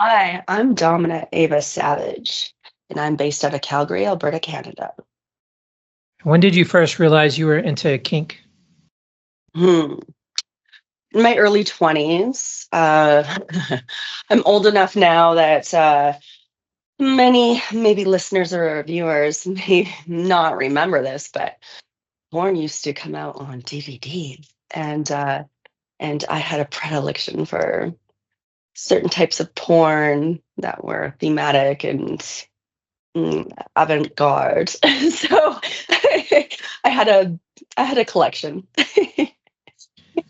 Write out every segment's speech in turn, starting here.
Hi, I'm Domina Ava Savage, and I'm based out of Calgary, Alberta, Canada. When did you first realize you were into kink? Hmm. In my early 20s, I'm old enough now that many maybe listeners or viewers may not remember this, but porn used to come out on DVD, and I had a predilection for certain types of porn that were thematic and avant-garde. So I had a I had a collection.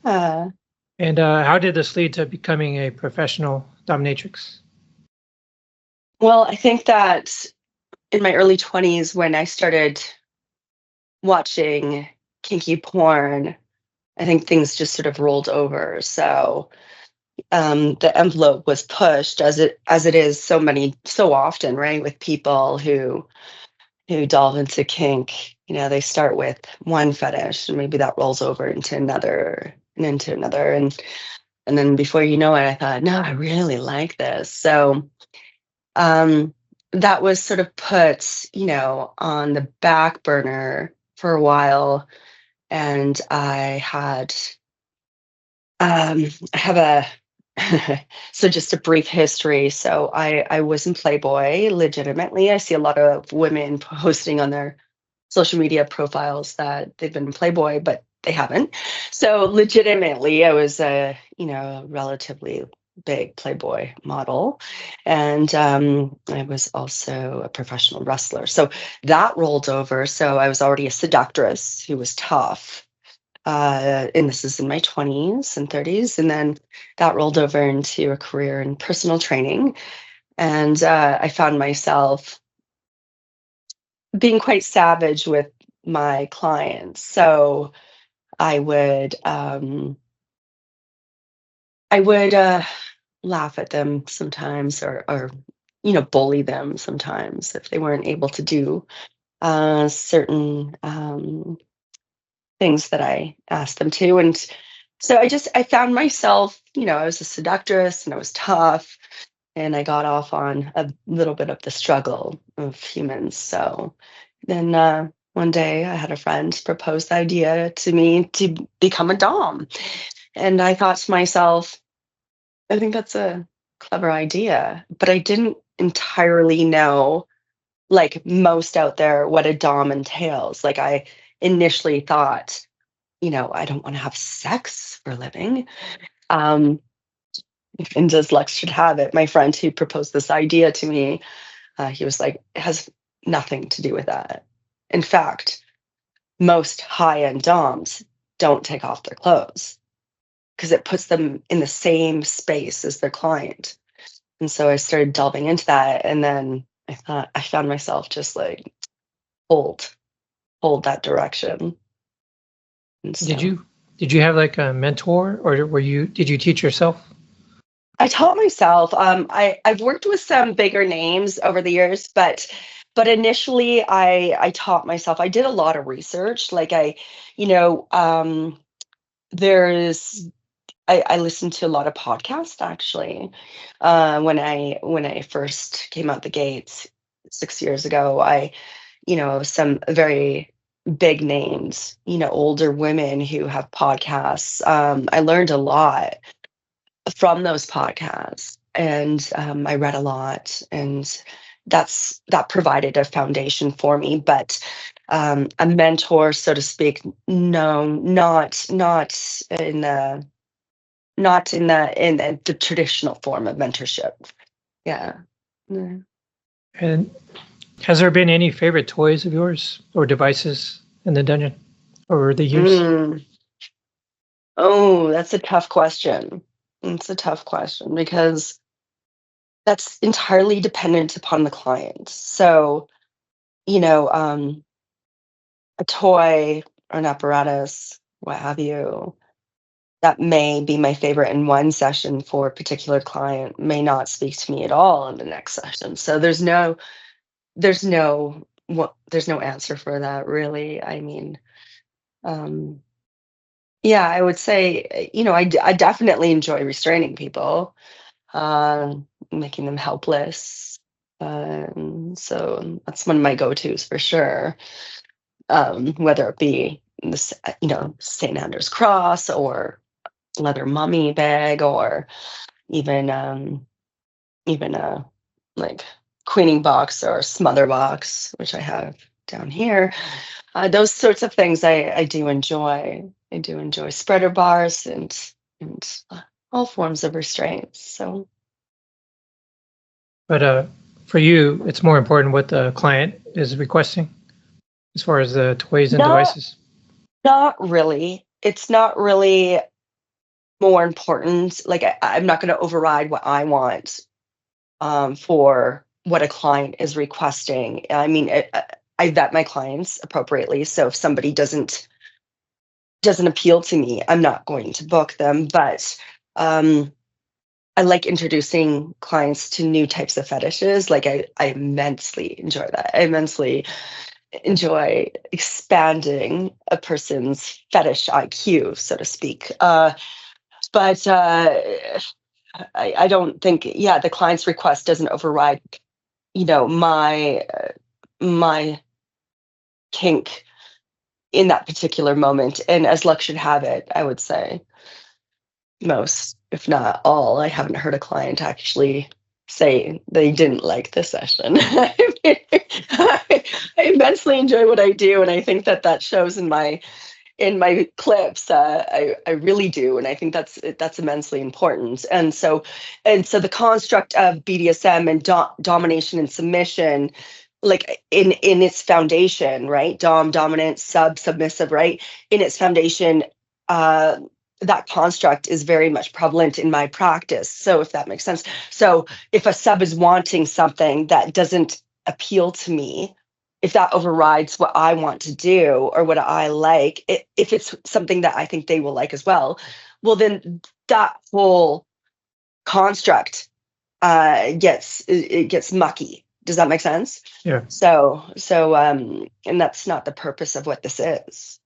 Yeah. And how did this lead to becoming a professional dominatrix? Well, I think that in my early 20s when I started watching kinky porn, I think things just sort of rolled over. So the envelope was pushed as it is so often, right? With people who delve into kink, they start with one fetish and maybe that rolls over into another and into another. And then before you know it, I thought, no, I really like this. So um, that was sort of put, on the back burner for a while. And I have a, so just a brief history. So I was in Playboy legitimately. I see a lot of women posting on their social media profiles that they've been in Playboy, but they haven't. So legitimately, I was a relatively big Playboy model, and I was also a professional wrestler. So that rolled over. So I was already a seductress who was tough. And this is in my 20s and 30s. And then that rolled over into a career in personal training. And I found myself being quite savage with my clients. So I would um, I would laugh at them sometimes, or bully them sometimes if they weren't able to do certain things that I asked them to. And so I found myself, I was a seductress and I was tough, and I got off on a little bit of the struggle of humans. So then one day I had a friend propose the idea to me to become a Dom. And I thought to myself, I think that's a clever idea, but I didn't entirely know, like most out there, what a Dom entails. Like I initially thought, I don't want to have sex for a living. Um, and as luck should have it, my friend who proposed this idea to me, he was like, it has nothing to do with that. In fact, most high end DOMs don't take off their clothes because it puts them in the same space as their client. And so I started delving into that. And then I found myself just like, hold, hold that direction. And Did so you did you have like a mentor, or did you teach yourself? I taught myself. I've worked with some bigger names over the years, but initially I taught myself. I did a lot of research. Like you know, there's I listened to a lot of podcasts actually. When I first came out the gates 6 years ago, some very big names, older women who have podcasts. I learned a lot from those podcasts, and I read a lot, and that provided a foundation for me. But a mentor, so to speak, no, not in the traditional form of mentorship. Yeah. Mm. And has there been any favorite toys of yours or devices in the dungeon over the years? Mm. Oh, that's a tough question. It's a tough question because that's entirely dependent upon the client. So, you know, um, a toy or an apparatus, what have you, that may be my favorite in one session for a particular client may not speak to me at all in the next session. So there's no answer for that really. I mean, um, yeah, I would say, I definitely enjoy restraining people. making them helpless. So that's one of my go-tos for sure. Whether it be this, St. Andrew's cross or leather mummy bag, or even even a like queening box or smother box, which I have down here. Those sorts of things I do enjoy. I do enjoy spreader bars and all forms of restraints. So But for you, it's more important what the client is requesting as far as the toys and not devices. not really. It's not really more important. Like I'm not going to override what I want for what a client is requesting. I mean, I vet my clients appropriately. So if somebody doesn't appeal to me, I'm not going to book them. But um, I like introducing clients to new types of fetishes. Like I immensely enjoy that. I immensely enjoy expanding a person's fetish IQ, so to speak. But I don't think, yeah, the client's request doesn't override, my kink in that particular moment. And as luck should have it, I would say most, if not all, I haven't heard a client actually say they didn't like the session. I immensely enjoy what I do, and I think that shows in my clips. I really do, and I think that's immensely important. And so the construct of BDSM and domination and submission, like in its foundation, right? Dominant, submissive, right? In its foundation, uh, that construct is very much prevalent in my practice. So if that makes sense. So if a sub is wanting something that doesn't appeal to me, if that overrides what I want to do or what I like, if it's something that I think they will like as well, then that whole construct it gets mucky. Does that make sense? Yeah. So, and that's not the purpose of what this is.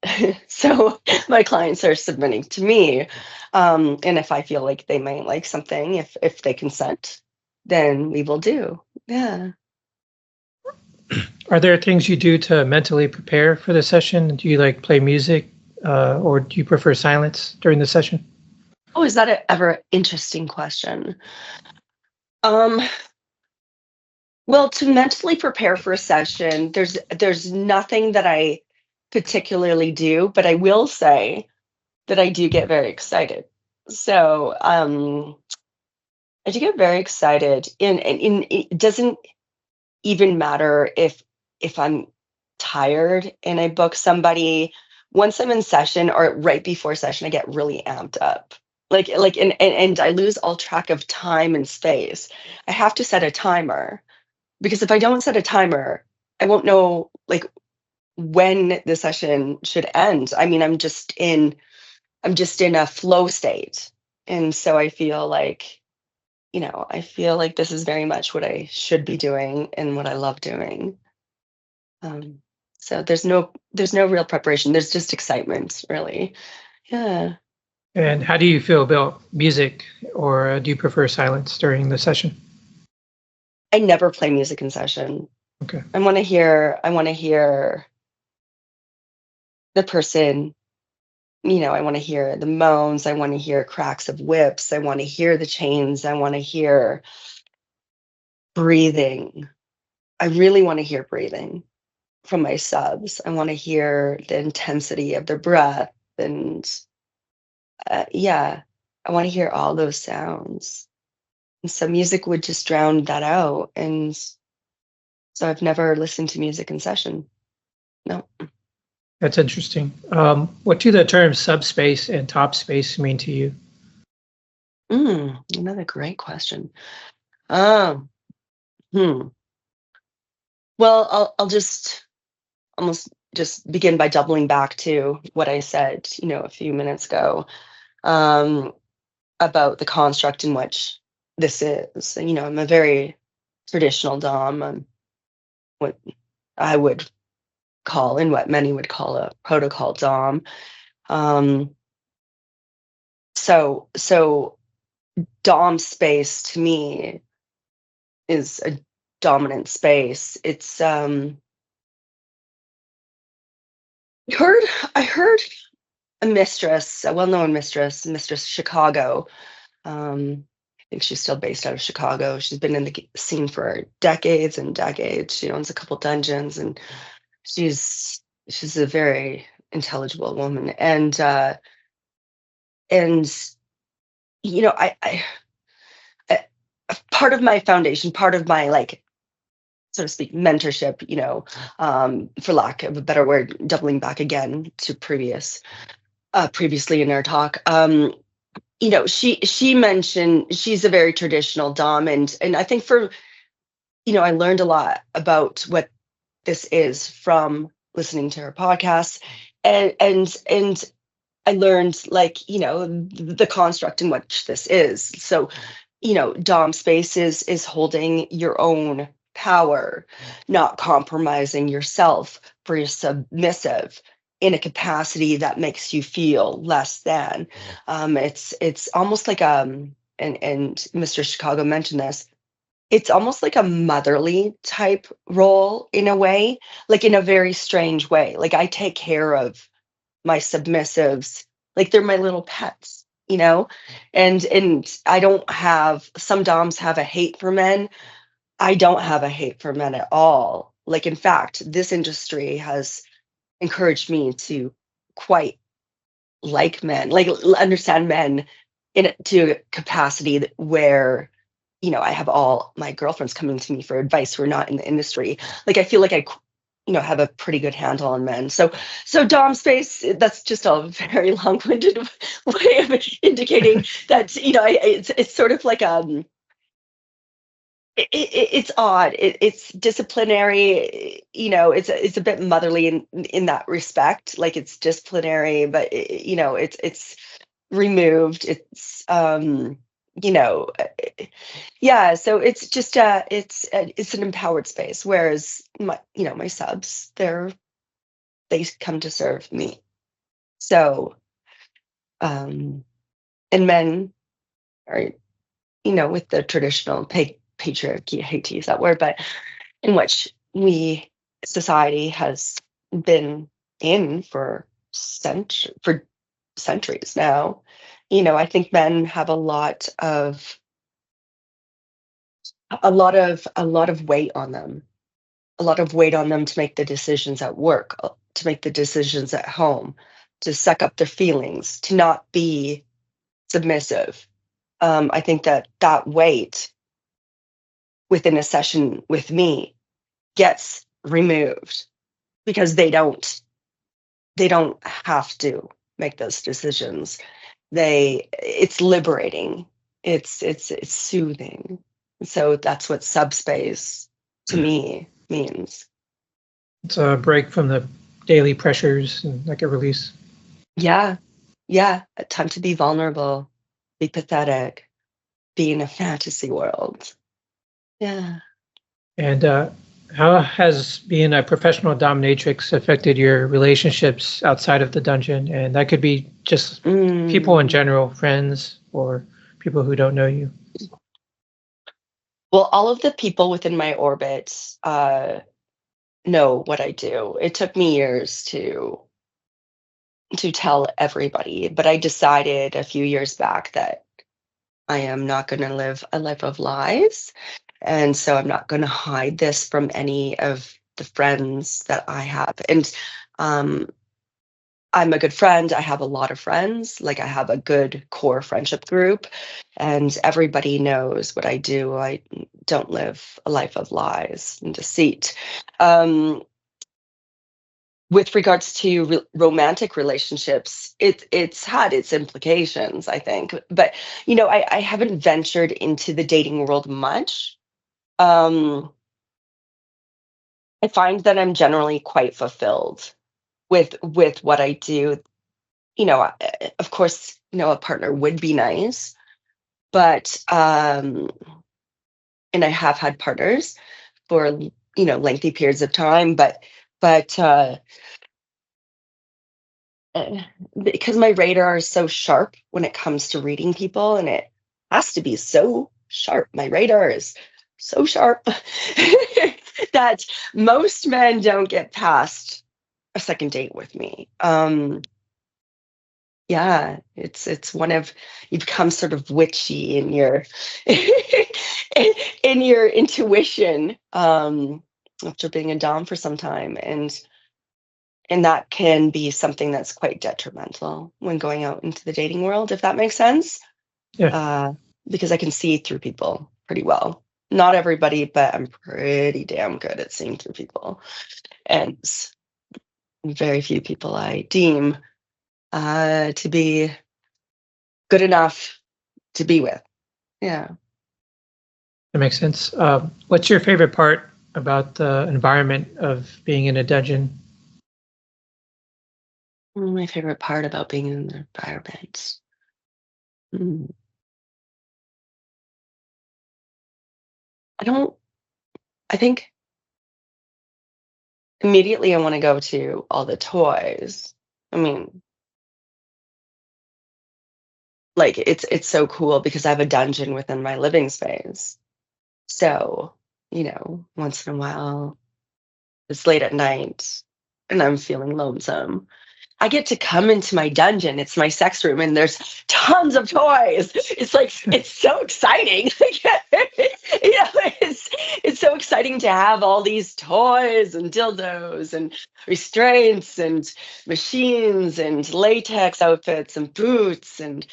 So my clients are submitting to me, and if I feel like they might like something, if they consent, then we will do. Yeah. Are there things you do to mentally prepare for the session? Do you like play music, or do you prefer silence during the session? Oh, is that a ever interesting question? Um, well, to mentally prepare for a session, there's nothing that I particularly do, but I will say that I do get very excited. So I do get very excited, and it doesn't even matter if I'm tired and I book somebody. Once I'm in session or right before session, I get really amped up. And I lose all track of time and space. I have to set a timer, because if I don't set a timer, I won't know like when the session should end. I mean, I'm just in a flow state. And so I feel like this is very much what I should be doing and what I love doing. Um, so there's no real preparation. There's just excitement, really. Yeah. And how do you feel about music, or do you prefer silence during the session? I never play music in session. Okay. I want to hear the person. I want to hear the moans. I want to hear cracks of whips. I want to hear the chains. I want to hear breathing. I really want to hear breathing from my subs. I want to hear the intensity of their breath. And yeah, I want to hear all those sounds. And so music would just drown that out. And so I've never listened to music in session. No. That's interesting. What do the terms subspace and top space mean to you? Another great question. Um, hmm. Well, I'll just almost just begin by doubling back to what I said, a few minutes ago, um, about the construct in which this is. I'm a very traditional dom. I'm what I would call, and what many would call, a protocol dom. Um, so Dom space to me is a dominant space. It's heard I heard a mistress, a well-known mistress, Mistress Chicago. I think she's still based out of Chicago. She's been in the scene for decades and decades. She owns a couple dungeons, and she's she's a very intelligible woman. And I part of my foundation, part of my, like, so to speak, mentorship, for lack of a better word, doubling back again to previously in our talk. She mentioned she's a very traditional dom, and I think I learned a lot about what this is from listening to her podcast, and I learned, like, the construct in which this is. So, dom space is holding your own power, not compromising yourself for your submissive in a capacity that makes you feel less than. It's almost like and Mr. Chicago mentioned this. It's almost like a motherly type role in a way, like in a very strange way. Like, I take care of my submissives like they're my little pets, and I don't have, some doms have a hate for men. I don't have a hate for men at all. Like, in fact, this industry has encouraged me to quite like men, like, understand men to a capacity where I have all my girlfriends coming to me for advice who are not in the industry. Like, I feel like I have a pretty good handle on men. So dom space, that's just a very long-winded way of indicating that, it's sort of like, it's odd. It's disciplinary. It's a bit motherly in that respect. Like, it's disciplinary, but it's removed. It's you know, yeah. So it's just it's an empowered space. Whereas my subs, they come to serve me. So and men are, with the traditional patriarchy, I hate to use that word, but in which society has been in for centuries now. I think men have a lot of weight on them, a lot of weight on them to make the decisions at work, to make the decisions at home, to suck up their feelings, to not be submissive. I think that weight within a session with me gets removed because they don't have to make those decisions. It's liberating. It's soothing. So that's what subspace to me means. It's a break from the daily pressures and like a release. Yeah. Yeah. A time to be vulnerable, be pathetic, be in a fantasy world. Yeah. And how has being a professional dominatrix affected your relationships outside of the dungeon? And that could be just people in general, friends, or people who don't know you. Well, all of the people within my orbit know what I do. It took me years to tell everybody, but I decided a few years back that I am not going to live a life of lies. And so I'm not going to hide this from any of the friends that I have. And um, I'm a good friend. I have a lot of friends. Like, I have a good core friendship group, and everybody knows what I do. I don't live a life of lies and deceit. With regards to romantic relationships, it's had its implications, I think. But I haven't ventured into the dating world much. Um, I find that I'm generally quite fulfilled with what I do. Of course, a partner would be nice, but and I have had partners for lengthy periods of time, but uh, because my radar is so sharp when it comes to reading people, and has to be so sharp. My radar is so sharp that most men don't get past a second date with me. Yeah, it's one of you become sort of witchy in your in your intuition after being a dom for some time, and that can be something that's quite detrimental when going out into the dating world, if that makes sense. Yeah, Uh, because I can see through people pretty well. Not everybody, but I'm pretty damn good at seeing through people, and very few people I deem to be good enough to be with. Yeah. that makes sense. What's your favorite part about the environment of being in a dungeon? My favorite part about being in the environment. Mm, I don't, I think immediately I want to go to all the toys. I mean, like it's so cool because I have a dungeon within my living space. So, once in a while, it's late at night and I'm feeling lonesome. I get to come into my dungeon. It's my sex room, and there's tons of toys. It's like it's so exciting. It's so exciting to have all these toys and dildos and restraints and machines and latex outfits and boots and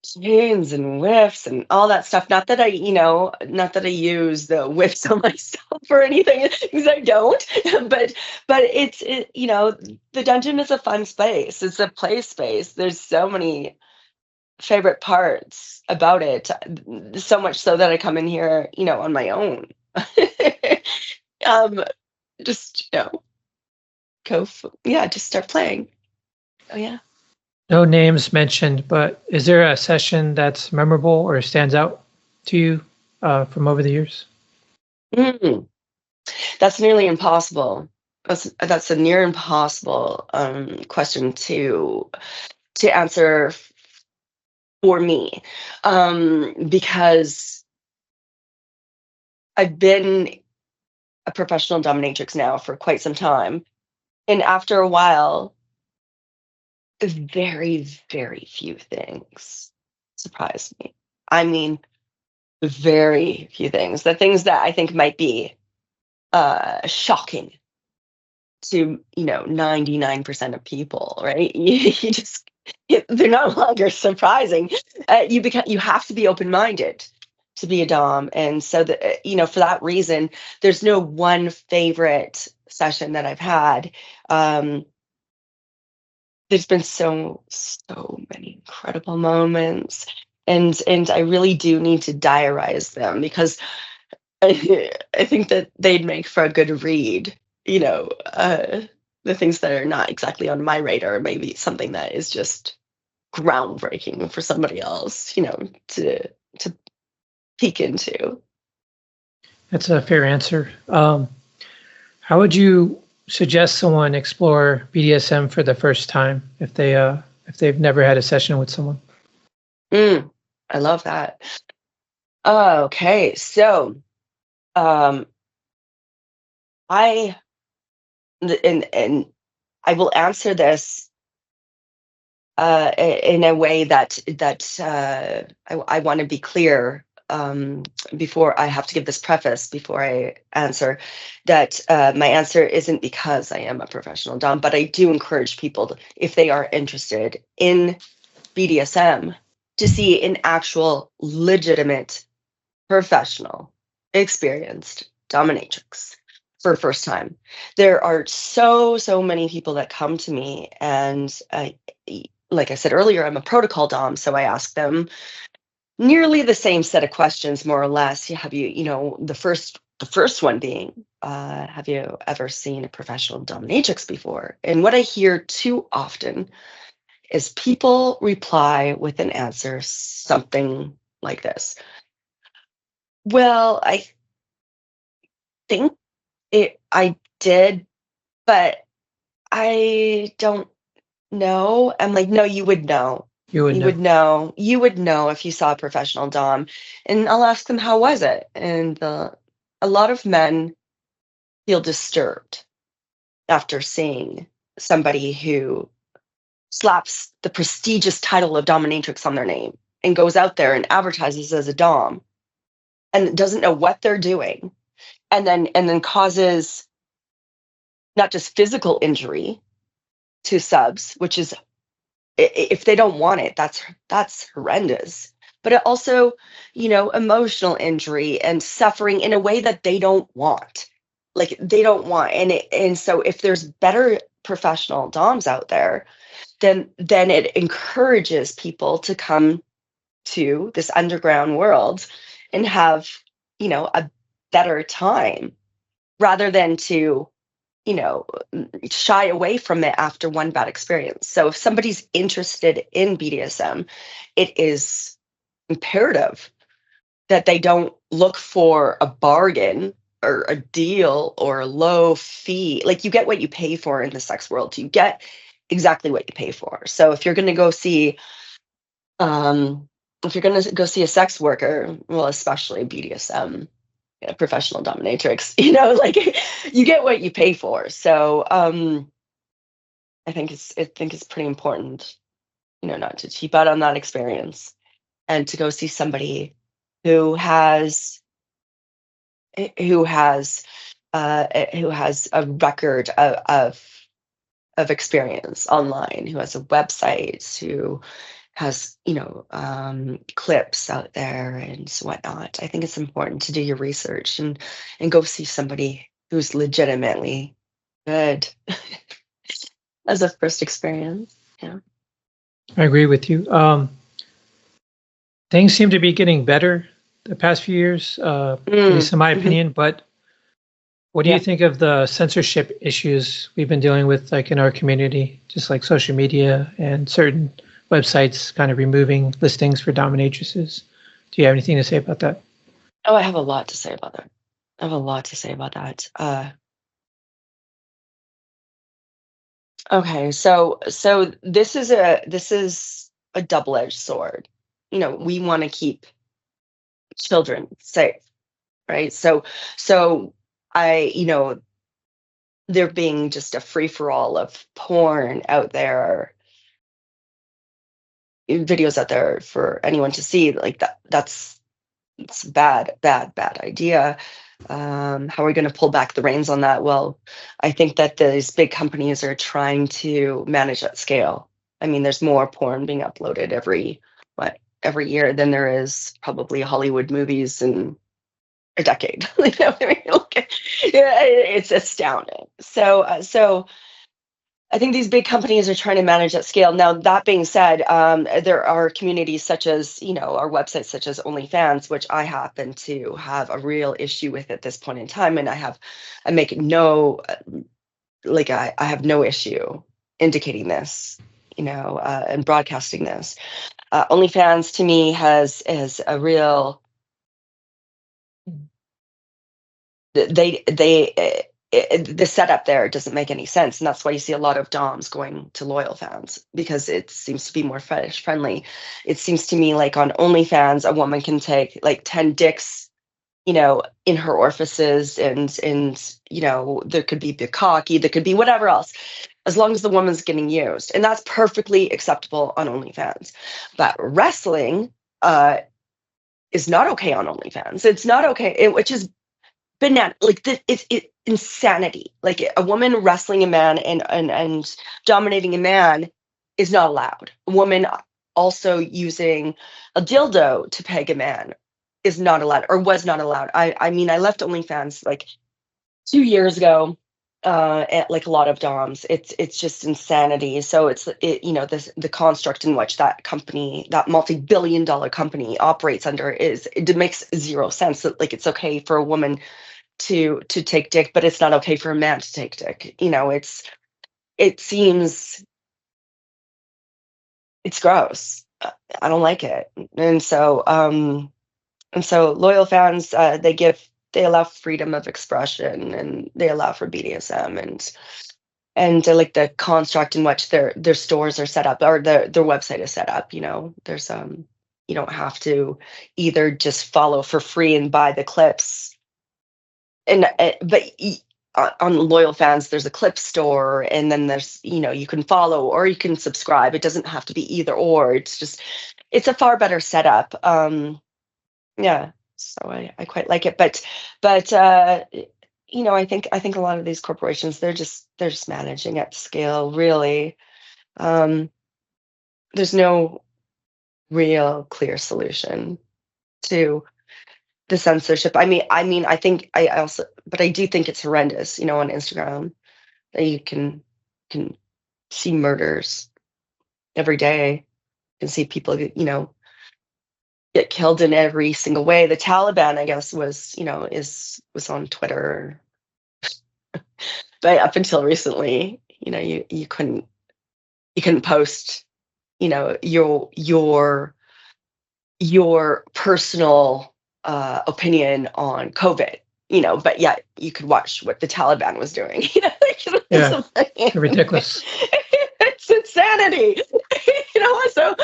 chains and whips and all that stuff. Not that I use the whips on myself or anything, because I don't. But the dungeon is a fun space. It's a play space. There's so many favorite parts about it. So much so that I come in here, on my own. um, just just start playing. Oh yeah. No names mentioned, but is there a session that's memorable or stands out to you from over the years? Mm. That's nearly impossible. That's a near impossible question to answer for me, because I've been a professional dominatrix now for quite some time, and after a while, very, very few things surprise me. I mean, very few things. The things that I think might be shocking to 99% of people, right? You just they're no longer surprising. You have to be open-minded to be a dom, and so that for that reason there's no one favorite session that I've had. um there's been so many incredible moments, and I really do need to diarize them because I think that they'd make for a good read. You know, the things that are not exactly on my radar, maybe something that is just groundbreaking for somebody else. To peek into. That's a fair answer. How would you suggest someone explore BDSM for the first time if they've never had a session with someone? Mm, I love that. Okay, so um, I and I will answer this in a way that I want to be clear, before I have to give this preface before I answer, that my answer isn't because I am a professional dom, but I do encourage people if they are interested in BDSM, to see an actual legitimate professional experienced dominatrix for first time. There are so many people that come to me, and like I said earlier, I'm a protocol dom, so I ask them nearly the same set of questions, more or less. Have you, the first one being, have you ever seen a professional dominatrix before? And what I hear too often is people reply with an answer something like this: well, I think I did, but I don't know. I'm like, no, you would know. You would You know. would know. You would know if you saw a professional dom, and I'll ask them, "How was it?" And a lot of men feel disturbed after seeing somebody who slaps the prestigious title of dominatrix on their name and goes out there and advertises as a dom and doesn't know what they're doing, and then causes not just physical injury to subs, which is, if they don't want it, that's horrendous. But it also, emotional injury and suffering in a way that they don't want. Like they don't want. And so if there's better professional DOMs out there, then it encourages people to come to this underground world and have, a better time rather than to, you know, shy away from it after one bad experience. So if somebody's interested in BDSM, it is imperative that they don't look for a bargain or a deal or a low fee. Like, you get what you pay for in the sex world. You get exactly what you pay for. So if you're going to go see, um, if you're going to go see a sex worker, well, especially BDSM, professional dominatrix, like, you get what you pay for. So I think it's pretty important, not to cheap out on that experience and to go see somebody who has who has who has a record of experience online, who has a website, who has, clips out there and whatnot. I think it's important to do your research and go see somebody who's legitimately good as a first experience. Yeah. I agree with you. Things seem to be getting better the past few years, at least in my Mhm. opinion. But what do you Yeah. think of the censorship issues we've been dealing with, like in our community, just like social media and certain websites kind of removing listings for dominatrices? Do you have anything to say about that? Oh, I have a lot to say about that. I have a lot to say about that. Okay, so this is a double-edged sword. We want to keep children safe, right? So I, there being just a free for all of porn out there, videos out there for anyone to see, like that's it's a bad idea. How are we going to pull back the reins on that? Well, I think that these big companies are trying to manage at scale. I mean, there's more porn being uploaded every year than there is probably Hollywood movies in a decade. You know what I mean? Like, yeah, it's astounding. So I think these big companies are trying to manage at scale. Now, that being said, there are communities such as, our websites such as OnlyFans, which I happen to have a real issue with at this point in time. And I make no, like, I have no issue indicating this, and broadcasting this. OnlyFans to me has a real, the setup there doesn't make any sense, and that's why you see a lot of DOMs going to loyal fans because it seems to be more fetish friendly. It seems to me like on OnlyFans, a woman can take like 10 dicks, in her orifices, and there could be bukkake, there could be whatever else, as long as the woman's getting used, and that's perfectly acceptable on OnlyFans. But wrestling is not okay on OnlyFans. It's not okay, which is banana, like it's insanity. Like a woman wrestling a man and dominating a man is not allowed. A woman also using a dildo to peg a man is not allowed, or was not allowed. I mean, I left OnlyFans like 2 years ago. Like a lot of DOMs, it's just insanity. So the construct in which that company, that multi-billion-dollar company, operates under it makes zero sense. That, like, it's okay for a woman to take dick, but it's not okay for a man to take dick. It seems it's gross. I don't like it. And so loyal fans, they allow freedom of expression and they allow for BDSM, and like the construct in which their stores are set up, or their website is set up. There's you don't have to either just follow for free and buy the clips, and on Loyal Fans there's a clip store, and then there's, you can follow or you can subscribe. It doesn't have to be either or. It's a far better setup. Yeah, so I quite like it, but I think a lot of these corporations, they're just managing at scale, really. There's no real clear solution to the censorship. I think but I do think it's horrendous, on Instagram, that you can see murders every day. You can see people get killed in every single way. The Taliban, I guess, was on Twitter, but up until recently, you couldn't post, your personal opinion on COVID, but yet you could watch what the Taliban was doing. Yeah, ridiculous. It's insanity. So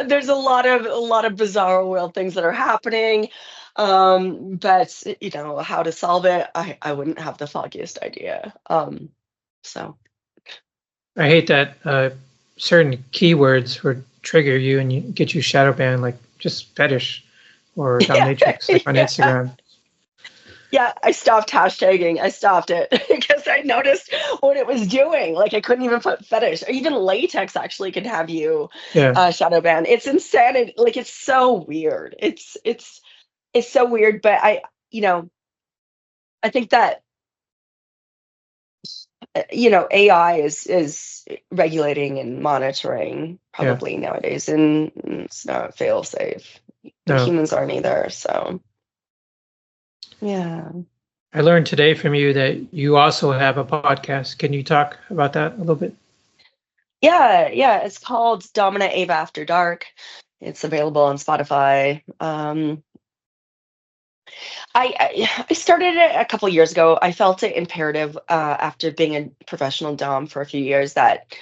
there's a lot of bizarre world things that are happening. But how to solve it, I wouldn't have the foggiest idea. So I hate that certain keywords would trigger you and get you shadow banned, like just fetish or dominatrix, like on yeah. Instagram. Yeah, I stopped hashtagging. I stopped it because I noticed what it was doing. Like, I couldn't even put fetish, or even latex actually could have you Yeah, shadow ban. It's insanity. Like, it's so weird. It's so weird. But I think that AI is regulating and monitoring yeah. probably nowadays, and it's not fail safe. The No, humans aren't either. So yeah. I learned today from you that you also have a podcast. Can you talk about that a little bit? Yeah, it's called Domina Ava After Dark. It's available on Spotify. I started it a couple years ago. I felt it imperative, after being a professional dom for a few years, that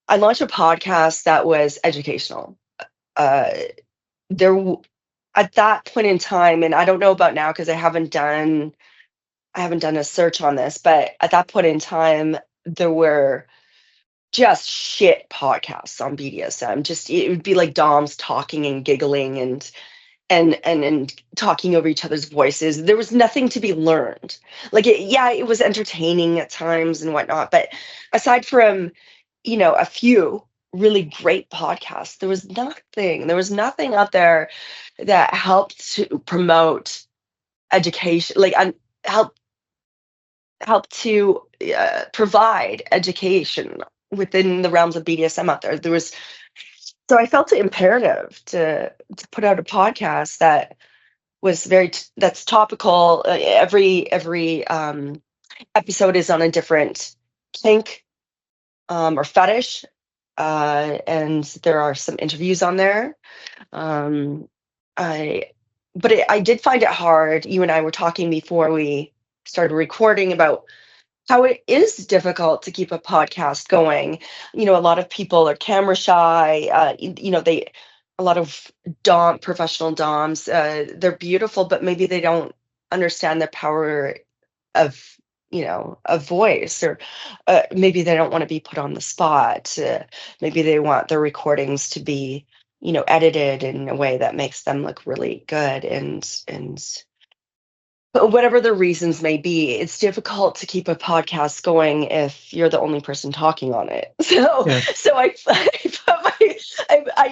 I launched a podcast that was educational. Uh, at that point in time, and I don't know about now because I haven't done a search on this, but at that point in time, there were just shit podcasts on BDSM. Just, it would be like doms talking and giggling and talking over each other's voices. There was nothing to be learned. Like, it was entertaining at times and whatnot, but aside from a few really great podcasts, there was nothing out there that helped to promote education, like, help to provide education within the realms of BDSM out there. So I felt it imperative to put out a podcast that was that's topical. Every episode is on a different kink, or fetish, and there are some interviews on there. Um, I I did find it hard. You and I were talking before we started recording about how it is difficult to keep a podcast going. A lot of people are camera shy. A lot of professional doms, they're beautiful, but maybe they don't understand the power of, a voice, or maybe they don't want to be put on the spot. Maybe they want their recordings to be, edited in a way that makes them look really good, and but whatever the reasons may be, it's difficult to keep a podcast going if you're the only person talking on it. So, Yeah. so I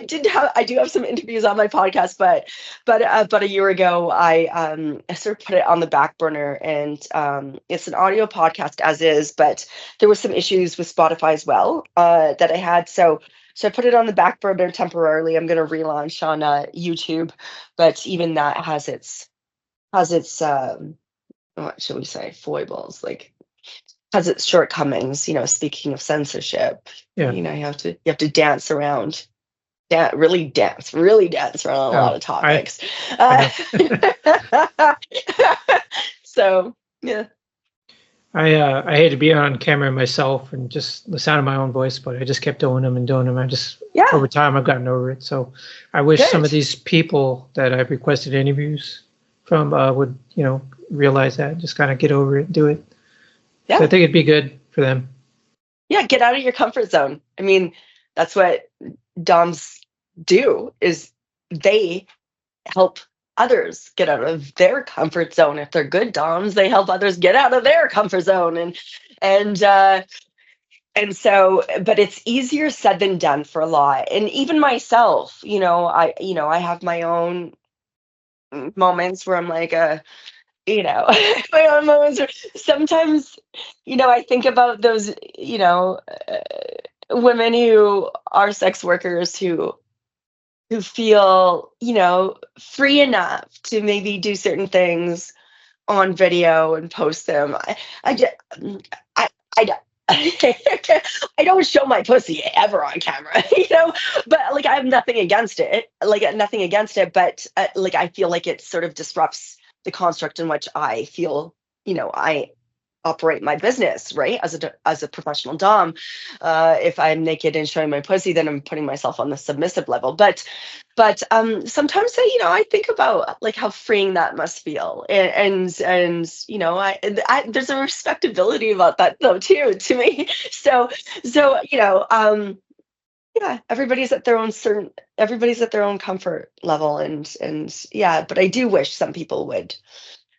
do have some interviews on my podcast, but a year ago, I sort of put it on the back burner, and it's an audio podcast as is, but there were some issues with Spotify as well, that I had. So I put it on the back burner temporarily. I'm going to relaunch on YouTube, but even that has its what should we say, foibles, like, has its shortcomings. Speaking of censorship, Yeah. you have to dance around, really dance around a lot Oh, of topics. I know. So yeah. I hate to be on camera myself and just the sound of my own voice, but I just kept doing them and doing them. I just over time I've gotten over it. So I wish some of these people that I've requested interviews from would realize that, just kind of get over it, do it. Yeah, so I think it'd be good for them. Yeah, get out of your comfort zone. I mean, that's what DOMs do, is they help others get out of their comfort zone. If they're good DOMs, they help others get out of their comfort zone. And so, but it's easier said than done for a lot. And even myself, I have my own moments where I'm like, my own moments where sometimes, I think about those, women who are sex workers who feel, free enough to maybe do certain things on video and post them. I just, I I don't show my pussy ever on camera, but like I have nothing against it, but like I feel like it sort of disrupts the construct in which I feel, I operate my business, right? As a professional dom, if I'm naked and showing my pussy, then I'm putting myself on the submissive level. But sometimes I think about like how freeing that must feel, and there's a respectability about that though too to me. So yeah, everybody's at their own comfort level, and yeah, but I do wish some people would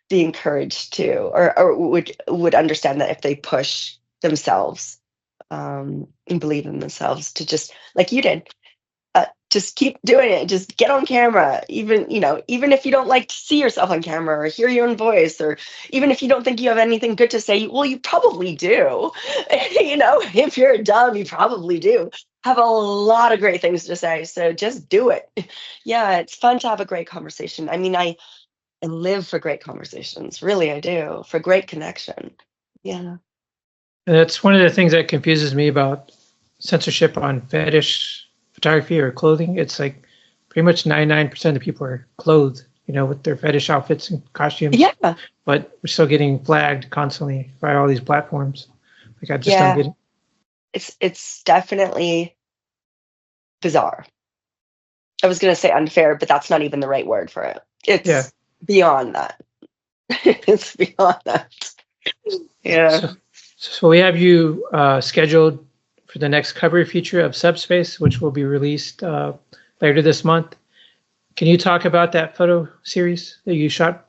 be encouraged to, or would understand that if they push themselves, and believe in themselves, to just like you did, just keep doing it. Just get on camera, even if you don't like to see yourself on camera or hear your own voice, or even if you don't think you have anything good to say. Well, you probably do. If you're a dom, you probably do have a lot of great things to say. So just do it. Yeah, it's fun to have a great conversation. I mean, I live for great conversations. Really, I do. For great connection. Yeah. And that's one of the things that confuses me about censorship on fetish photography or clothing. It's like pretty much 99% of people are clothed, with their fetish outfits and costumes. Yeah. But we're still getting flagged constantly by all these platforms. Like I just don't get it. It's definitely bizarre. I was going to say unfair, but that's not even the right word for it. It's beyond that. It's beyond that. Yeah. So we have you scheduled for the next cover feature of Subspace, which will be released later this month. Can you talk about that photo series that you shot?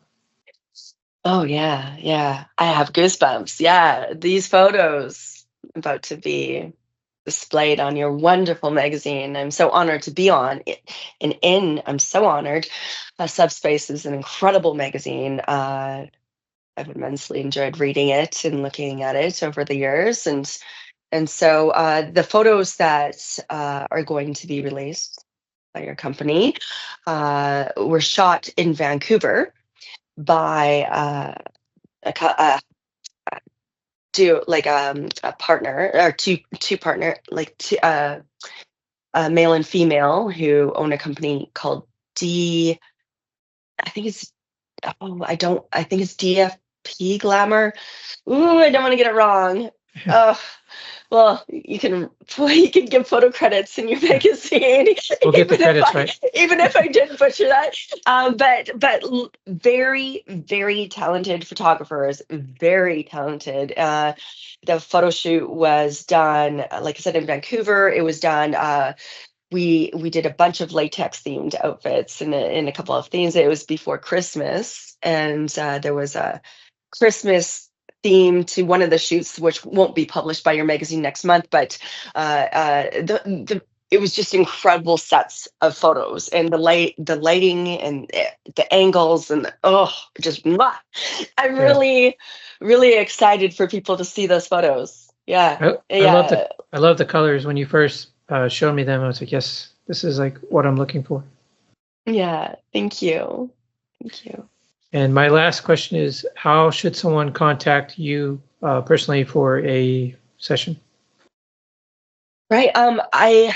Oh yeah. I have goosebumps. Yeah, these photos about to be displayed on your wonderful magazine. I'm so honored to be on it, I'm so honored. Subspace is an incredible magazine. I've immensely enjoyed reading it and looking at it over the years, and so the photos that are going to be released by your company were shot in Vancouver by a partner, or two partner, like male and female, who own a company called I think it's DFP Glamour. Ooh, I don't want to get it wrong. Well, you can give photo credits in your magazine. We'll get the credits right. Even if I did butcher that. But very, very talented photographers, very talented. The photo shoot was done, like I said, in Vancouver. It was done. We did a bunch of latex themed outfits in a couple of themes. It was before Christmas, and there was a Christmas theme to one of the shoots, which won't be published by your magazine next month. But it was just incredible sets of photos, and the lighting, and the angles, and just mwah. I'm really, really excited for people to see those photos. Yeah, I love the colors. When you first showed me them, I was like, yes, this is like what I'm looking for. Yeah, thank you. And my last question is, how should someone contact you personally for a session? Right. I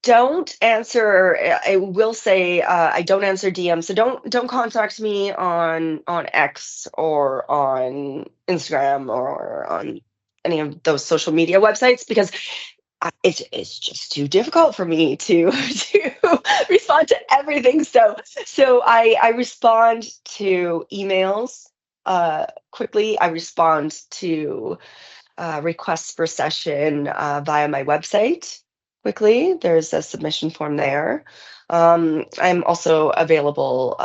don't answer. I will say I don't answer DMs, so don't contact me on X or on Instagram or on any of those social media websites, because it's just too difficult for me to to respond to everything. So I respond to emails quickly. I respond to requests for session via my website quickly. There's a submission form there. I'm also available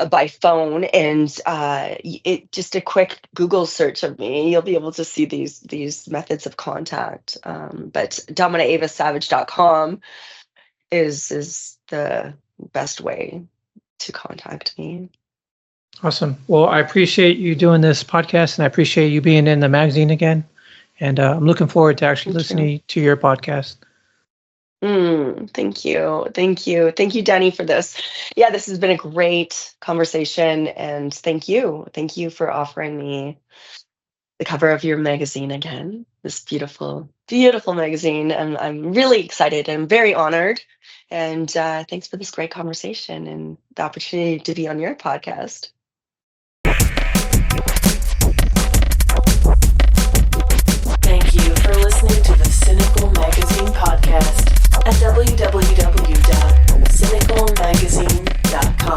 by phone, and it just a quick Google search of me, you'll be able to see these methods of contact. But dominaavasavage.com is the best way to contact me. Awesome. Well, I appreciate you doing this podcast, and I appreciate you being in the magazine again. And I'm looking forward to actually listening to your podcast. Thank you. Thank you, Denny, for this. Yeah, this has been a great conversation, and thank you. Thank you for offering me the cover of your magazine again. This beautiful, beautiful magazine. And I'm really excited. I'm very honored. And thanks for this great conversation and the opportunity to be on your podcast. Thank you for listening to the Sinical Magazine podcast at www.cinicalmagazine.com.